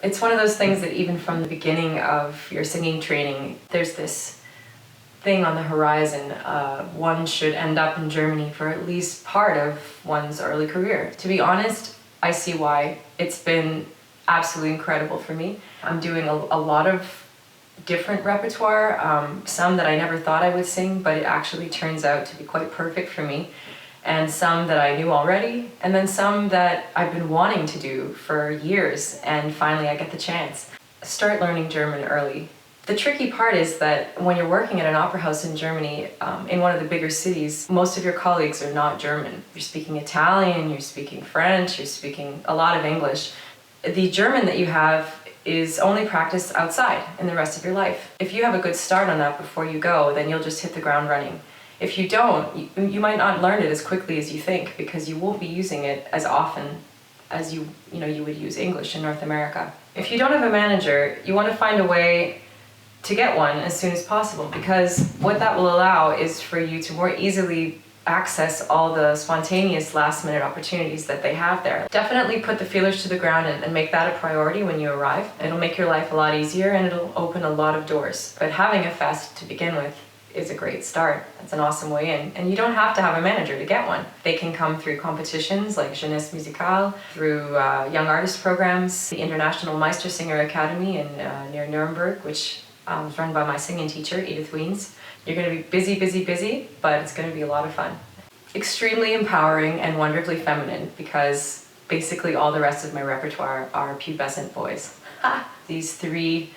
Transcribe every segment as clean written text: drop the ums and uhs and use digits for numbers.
It's one of those things that even from the beginning of your singing training, there's this thing on the horizon. One should end up in Germany for at least part of one's early career. To be honest, I see why. It's been absolutely incredible for me. I'm doing a lot of different repertoire, some that I never thought I would sing, but it actually turns out to be quite perfect for me. And some that I knew already, and then some that I've been wanting to do for years, and finally I get the chance. Start learning German early. The tricky part is that when you're working at an opera house in Germany, in one of the bigger cities, most of your colleagues are not German. You're speaking Italian, you're speaking French, you're speaking a lot of English. The German that you have is only practiced outside in the rest of your life. If you have a good start on that before you go, then you'll just hit the ground running. If you don't, you might not learn it as quickly as you think, because you won't be using it as often as you would use English in North America. If you don't have a manager, you want to find a way to get one as soon as possible, because what that will allow is for you to more easily access all the spontaneous last-minute opportunities that they have there. Definitely put the feelers to the ground and make that a priority when you arrive. It'll make your life a lot easier and it'll open a lot of doors. But having a fest to begin with is a great start. That's an awesome way in. And you don't have to have a manager to get one. They can come through competitions like Jeunesse Musicale, through young artist programs, the International Meistersinger Academy near Nuremberg, which was run by my singing teacher, Edith Wiens. You're going to be busy, busy, busy, but it's going to be a lot of fun. Extremely empowering and wonderfully feminine, because basically all the rest of my repertoire are pubescent boys. These three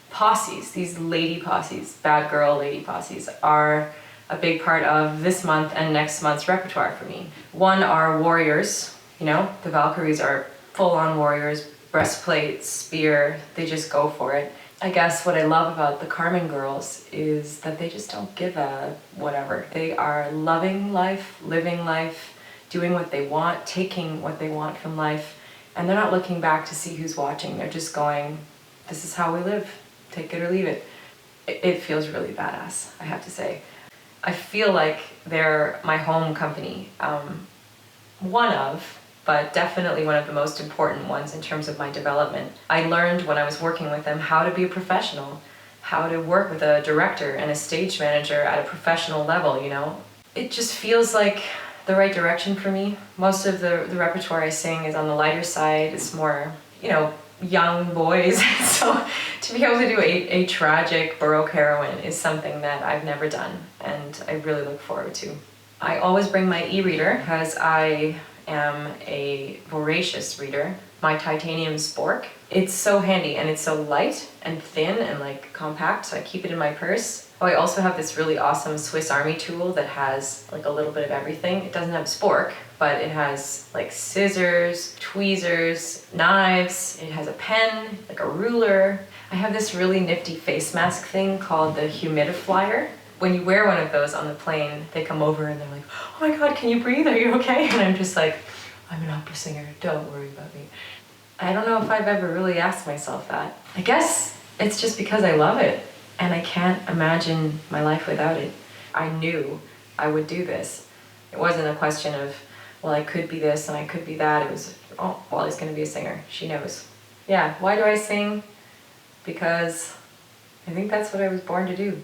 posses, these lady posses, bad girl lady posses, are a big part of this month and next month's repertoire for me. One are warriors, the Valkyries are full-on warriors, breastplate, spear, they just go for it. I guess what I love about the Carmen girls is that they just don't give a whatever. They are loving life, living life, doing what they want, taking what they want from life, and they're not looking back to see who's watching. They're just going, this is how we live. Take it or leave it. It feels really badass, I have to say. I feel like they're my home company. But definitely one of the most important ones in terms of my development. I learned when I was working with them how to be a professional, how to work with a director and a stage manager at a professional level, It just feels like the right direction for me. Most of the repertoire I sing is on the lighter side. It's more, young boys. So to be able to do a tragic Baroque heroine is something that I've never done, and I really look forward to. I always bring my e-reader because I am a voracious reader. My titanium spork. It's so handy, and it's so light and thin and compact, so I keep it in my purse. Oh, I also have this really awesome Swiss Army tool that has a little bit of everything. It doesn't have a spork, but it has scissors, tweezers, knives, it has a pen, a ruler. I have this really nifty face mask thing called the humidifier. When you wear one of those on the plane, they come over and they're like, oh my God, can you breathe? Are you okay? And I'm just like, I'm an opera singer, don't worry about me. I don't know if I've ever really asked myself that. I guess it's just because I love it, and I can't imagine my life without it. I knew I would do this. It wasn't a question of, well, I could be this and I could be that. It was, oh, Wally's gonna be a singer. She knows. Yeah, why do I sing? Because I think that's what I was born to do.